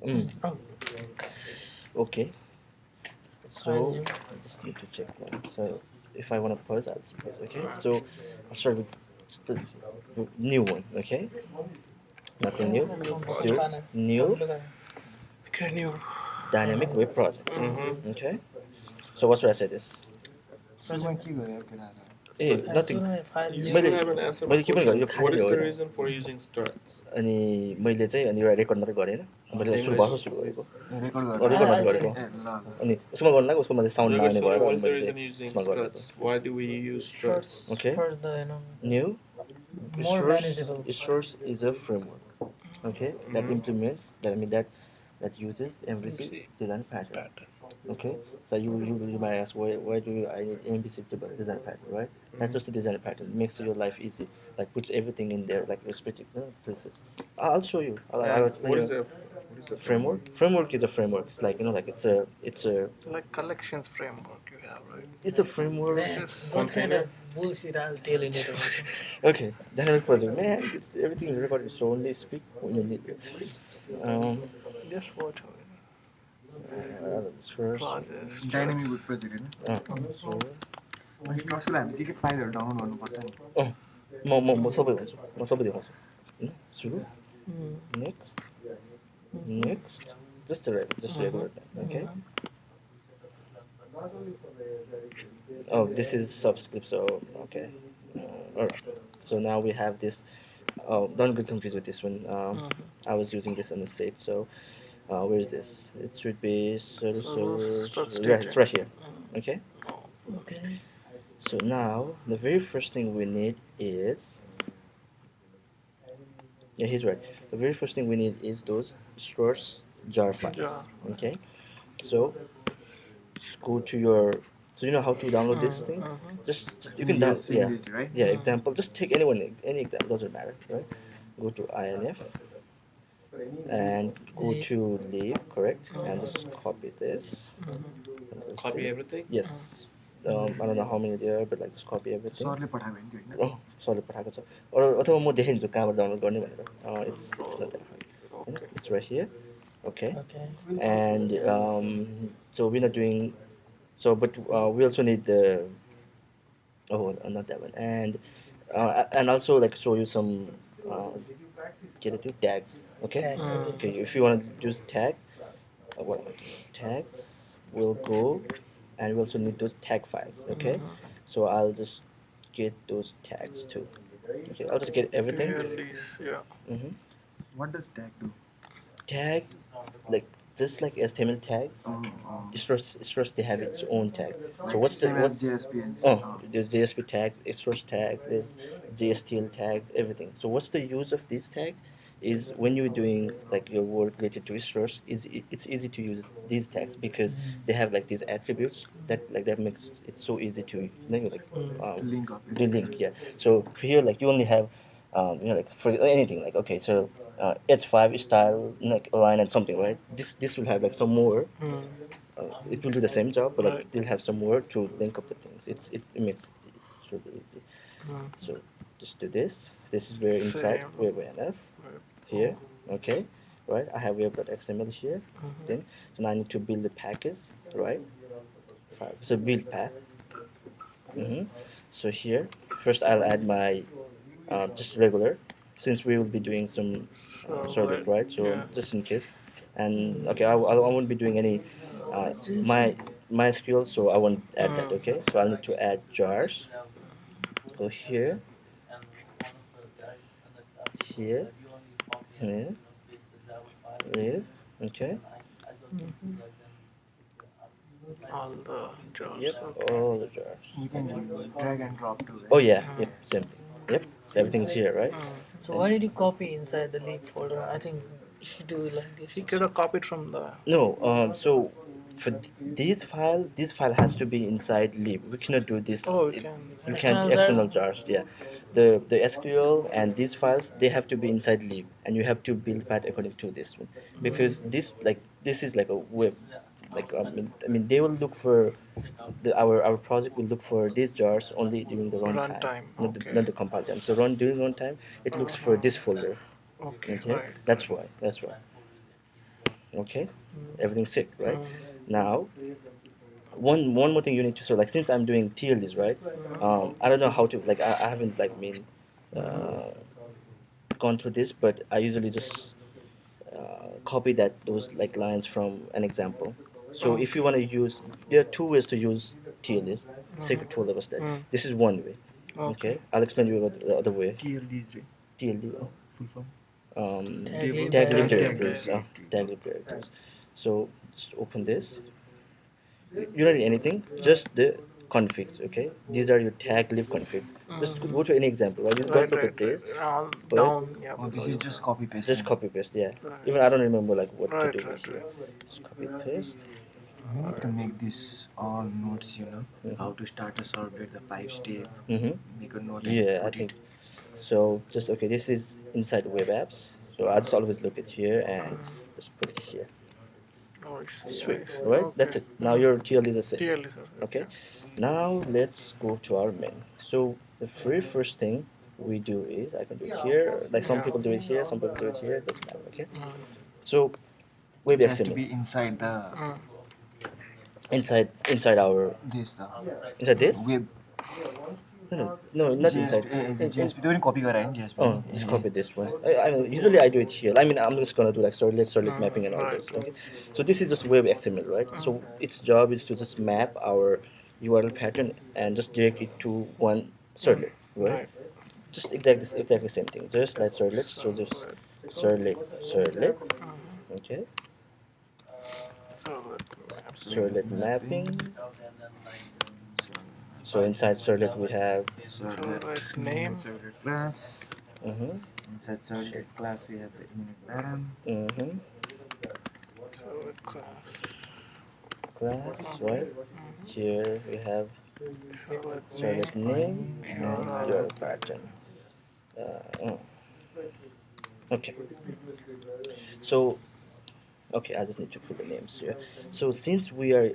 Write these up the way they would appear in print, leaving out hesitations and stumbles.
Oh, Okay, file so name. I just need to check one. So if I want to pause, I'll just pause. Okay, so I'll start with just the new one. Okay, nothing new. Let's do new Can you? dynamic web project. Mm-hmm. Okay, so what should I say this? सुरुमा के गयो केटाहरू ए nothing. file You name. still मैले haven't answered my मैले के पनि गरेँ question. यो खाली What नै is हो the होइन reason for using struts? अनि मैले चाहिँ अनि रेकर्ड मात्रै गरेन मैले सुरु English, भर्खर सुरु गरेको please. रेकर्ड रेकर्ड मात्रै I'll गरेको ए ल ल अनि उसमा गर्नु लाग्यो उसको चाहिँ साउन्ड नआउने भएर What अनि is the मैले reason चाहिँ using यसमा गरिदिएको struts? Why do we use struts? Okay. For the New more Source, manageable. Source is a framework, okay, that implements that I mean that uses MVC design pattern. Okay, so you might ask why do I need MVC design pattern, right? That's just a design pattern. It makes your life easy, like puts everything in there, like respective places. I'll show you. I'll explain What you. is the Framework? Framework is a framework. It's like like it's a Like collections framework you have, right? it's a framework. Those kind of bullshit I'll tell you later. Okay, dynamic project. Man, everything is recorded, so only speak when you need it. Just watch First. Projects. Dynamic web project होइन So, अनि स्ट्रक्सलाई हामी के फाइलहरू download गर्नुपर्छ नि म सबै भन्छु म सबै देखाउँछु होइन सुरु next next just regular okay oh this is subscript so okay alright so now we have this oh don't get confused with this one I was using this on the state so where is this it should be Struts yeah it's right here okay Okay. so now the very first thing we need is yeah he's right the very first thing we need is those source jar files Jar. okay so just go to your so you know how to download this thing just you can download yeah Similarity, right? yeah example just take anyone any example doesn't matter right go to inf and go to lib correct and just copy this and Copy see. everything? Yes I don't know how many there are but like just copy everything सरले पठायो भने नि होइन सरले पठाएको छ अथवा म देखाइदिन्छु कहाँबाट डाउनलोड गर्ने भनेर it's not that hard Okay. it's right here okay Okay. and so we're not doing so but we also need the not that one and also like show you some get it to tags okay Tags, okay. okay if you want to use tags what tags will go and we also need those tag files okay so I'll just get those tags too okay I'll just get everything Release, yeah. hmm what does tag do tag like just like HTML tags Struts they have its own tag so what's the what JSP there's JSP tags Struts tag there's JSTL tags everything so what's the use of these tags is when you're doing like your work related to Struts it's easy to use these tags because they have like these attributes that makes it so easy to like link up the link yeah so for here like you only have like for anything like okay so H5 style like line and something right this will have like some more it will do the same job but like Right. they'll have some more to link up the things it makes it really easy so just do this is where inside Same. web.nf here okay right I have web.xml here then so now I need to build the package right so build path so here first I'll add my just regular since we will be doing some sorted right so yeah. just in case and okay I won't be doing any my MySQL so I won't add that okay so I'll need to add jars go here here here here okay All the jobs. yep Okay. all the jars You can drag and drop too. Right? oh yeah yep same thing yep so everything's here right So why did you copy inside the lib folder? I think you should do it like this. He could have copied from the. no so for this file has to be inside lib we cannot do this Oh, we it- can. you External can't external jars? jars yeah the SQL and these files they have to be inside lib and you have to build path according to this one because this is like a web like I mean they will look for our project will look for these jars only during the runtime Runtime, okay. not the compile time so during runtime it looks for this folder Okay, okay right. that's why Okay, everything's sick, right? Now, one more thing you need to, so like since I'm doing TLDs, right? I don't know how to, like I haven't like uh, gone through this, but I usually just copy that those like lines from an example. So if you want to use, there are two ways to use TLDs, secret tool level state. This is one way. Okay, I'll explain you what the other way. TLDs, TLD, full form. Tag lead tag lead directory. directories. Tag lead directories. So just open this. You don't need anything, just the configs. Okay, these are your tag lib configs. Just go to any example. Right? You don't look at this, All but down, yeah. Oh, this is just copy paste. just copy paste. Yeah. Even I don't remember like what to do with here. Just copy paste. We need to make this all notes, how to start a servlet, the 5 step, make a note and Yeah, I put think it. so. Just okay. This is inside web apps. So I just always look at here and just put it here. Oh, I see. Sweet, I see. right? Okay. That's it. Now your TLD is set. Clearly, sir. Okay. Now let's go to our main. So the very first thing we do is I can do it here. Like some people do it here, some people do it here. It doesn't matter. Okay. So web It has to XML be inside the inside our this the inside this. web. No, not inside. JSP. त्यो पनि copy गरायो नि JSP. Oh, just copy this one. Usually I do it here. I mean, I'm just gonna do like solid mapping and all this. Okay, so this is just web XML, right? So its job is to just map our URL pattern and just direct it to one servlet, right? Just exactly same thing. Just like servlet. So just servlet. Okay, servlet mapping. So inside servlet we have. Servlet name. servlet class. Mm-hmm. Inside servlet class we have the image pattern. Mm-hmm. Class. Class, right? Here we have servlet name and your pattern. Oh. Okay. So, okay, I just need to put the names here. So since we are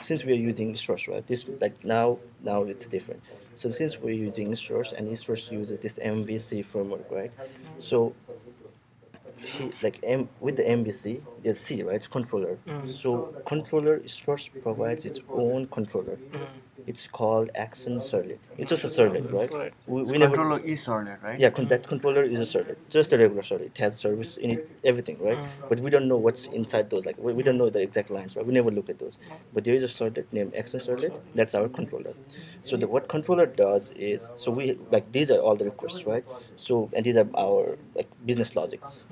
using Struts, right? This like now it's different. So since we're using Struts and Struts uses this MVC framework, right? So with the MVC, there's C, right? It's controller. So controller Struts provides its own controller. It's called action servlet. It's just a servlet, right? We never. Controller is servlet, right? Yeah, that controller is a servlet, just a regular servlet. It has service in it, everything, right? But we don't know what's inside those. Like we don't know the exact lines, right? We never look at those. But there is a servlet named action servlet. That's our controller. So what controller does is, so we like these are all the requests, right? So and these are our like business logics.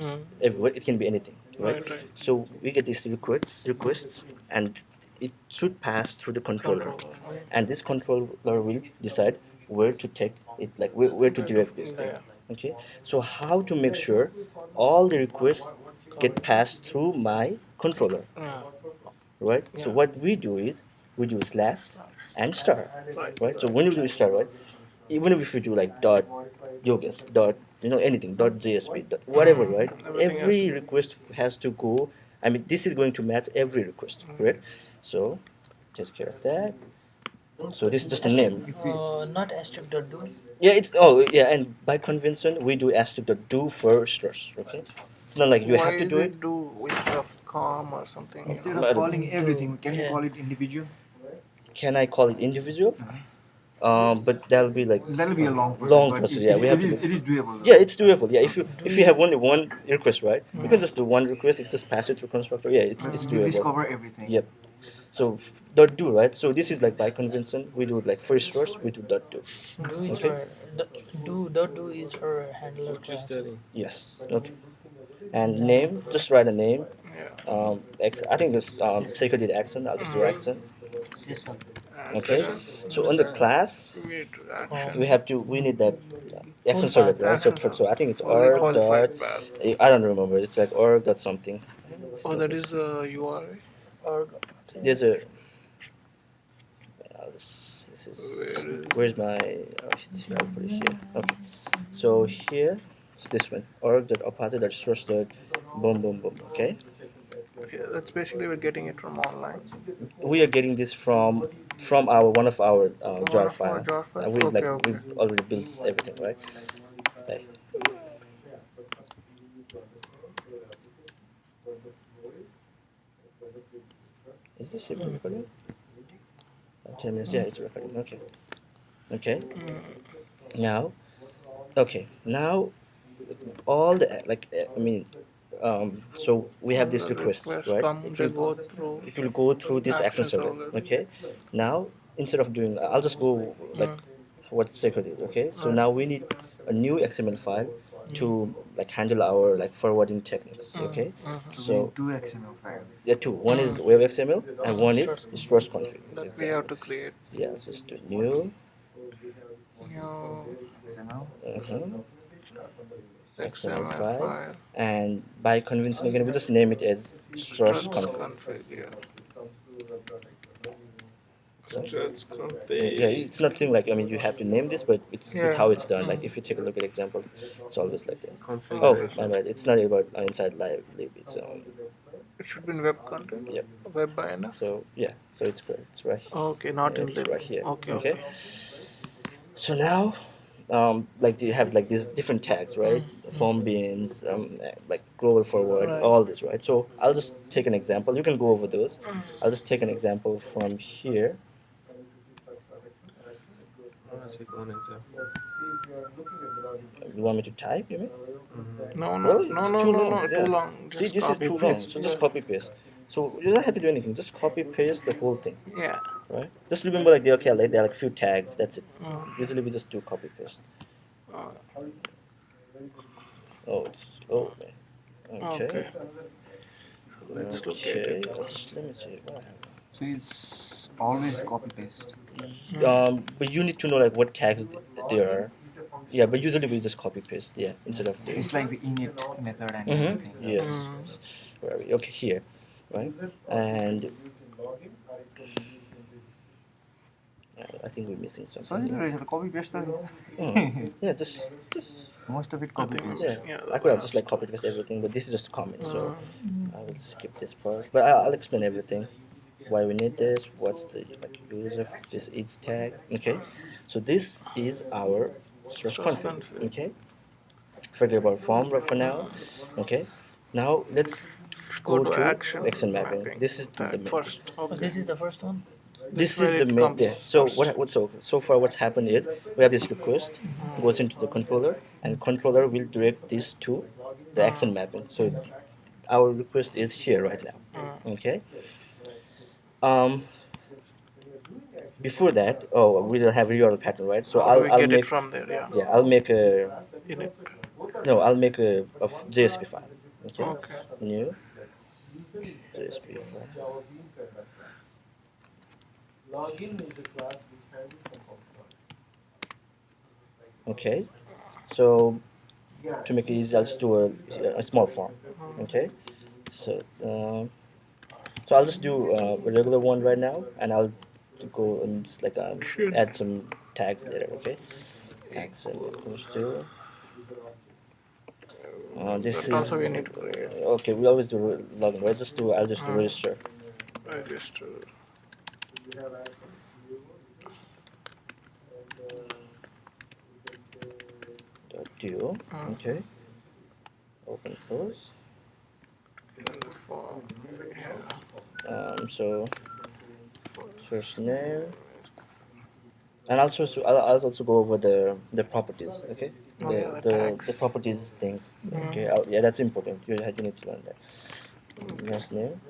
Everywhere it can be anything, right? So we get these requests, and it should pass through the controller, and this controller will decide where to take it, like where to direct this thing. Okay, so how to make sure all the requests get passed through my controller, right? So what we do is we do slash and star, right? So when you do star, right, even if you do like dot yogas dot anything dot JSP dot whatever, right, every request has to go. I mean, this is going to match every request, correct? So take care of that. So this is just a name. Not asterisk.do. Yeah, and by convention we do asterisk.do for Struts. Okay, it's not like you have to do it. Do instead of com or something? Instead of calling everything, can we call it individual? Can I call it individual? But that'll be like That'll be a long process. process. Yeah, we have to. It is doable. Yeah, it's doable. Yeah, if you have only one request, right, you can just do one request. It just pass it through constructor. Yeah, it's They doable. discover everything. Yep. So dot do, right? So this is like by convention we do it like first source we do dot do. Do is for do is for handler classes. Yes. Okay. And name, just write a name. I think this Seiko did accent. I'll just do accent. Okay. So on the class we need that action servlet, right? So I think it's org dot. I don't remember. It's like org dot something. Oh, that is a URI. Or There's a. This is. Where's my? It's here. I'll put it here. Okay. So here, it's this one. Org dot opata dot source dot boom boom boom. Okay. Okay, that's basically we're getting it from online. We are getting this from one of our jar files. jar files? We Okay. we've already built everything, right? Okay. Is this even recording? 10 minutes. Yeah, it's recording. Okay. Okay. Now, okay. Now, all the like I mean, so we have this The request, requests right? come, they go through It will go through this action actions server. already. Okay. Now, instead of doing, I'll just go like what secret is. Okay. So Right. now we need a new XML file to like handle our like forwarding techniques. Okay. So we So need two XML files. yeah, two. One is web XML and one is Struts. struts config. That we have to create Yeah, so just do new. new XML. Uh-huh. XML XML file, file. and by convention again, we just name it as struts Struts config. config. Yeah. So, Struts yeah, config. it's nothing like, I mean, you have to name this, but it's this Yeah. how it's done. Like if you take a look at example, it's always like that. Oh, Configuration. my bad. It's not about inside live lib. It's It should be in web content. yep. Web INF. So yeah, so it's correct. It's right. Okay, not Yeah, in it's lib. right here. Okay, Okay. okay. So now, like you have like these different tags, right? Form beans, like global forward, Right. all this, right? So I'll just take an example. You can go over those. I'll just take an example from here. You want me to type? You mean? No, no, Really? no, It's no, too no, long. no. Yeah. Too long. See, Just this is copy too long. paste. So just Yeah. copy paste. So you don't have to do anything. Just copy paste the whole thing, Yeah. right? Just remember like okay, like there are like few tags. That's it. Mm. Usually we just do copy paste. Uh, Oh, it's okay. okay. Let's look at Okay. it. Just let me see. What I have. So it's always copy paste. But you need to know like what tags there are. Yeah, but usually we just copy paste. Yeah, instead of doing. It's like the init method and Mm-hmm. everything. Yes. Mm. Where are we? Okay, here, right? And I think we're missing Sorry, something. sorry, the copy paste. Yeah, just Most of it copy Nothing paste. much. yeah. Yeah, I could have just like copied paste everything, but this is just a comment, so Mm. I will skip this part. But I'll explain everything. Why we need this? What's the like use of this each tag? Okay, so this is our source Source config. config. Okay, forget about form for now. Okay, now let's Go go to to action mapping. mapping. This is the Tag main. first. Oh, Okay. this is the first one. This is where the it main. comes Yeah. So first. so far what's happened is we have this request goes into the controller, and controller will direct this to the action mapping. So our request is here right now. Okay. Um. Before that, oh, we don't have URL pattern, right? So How do we I'll get make it from there? Yeah. yeah I'll make a Init. no I'll make a JSP file. Okay. Okay. New JSP file. Okay. So to make it easy, I'll just do a small form. Okay. So so I'll just do a regular one right now, and I'll go and just like add some tags later. Okay. Action equals to. This That is also we need to create. okay. We always do login, right? I'll just do register. Register. Do okay. Open close. In the form. Yeah. So first name, and also so I'll also go over the properties. Okay. Oh, yeah, the The tags. properties things. Okay. Yeah, that's important. You need to learn that. Last name.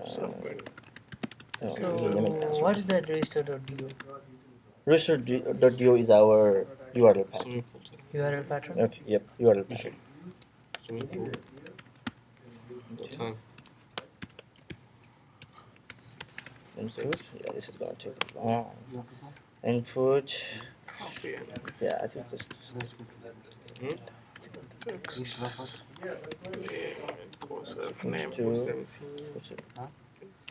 Submit. No, So username and password. what is that register.do Register.do is our URL pattern. URL pattern? Okay. Yep. URL pattern. Input. Yeah, this is gonna take long. Input. Copy and Yeah, I think just text. Name equals F name to for 17. what's it?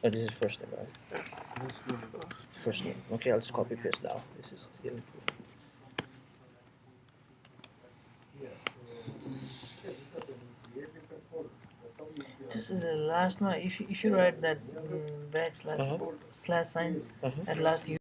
Oh, this is first name, right? First name. Okay, I'll just copy paste now. This is the input. This is the last one. If you write that backslash Uh-huh. slash sign Uh-huh. at last, you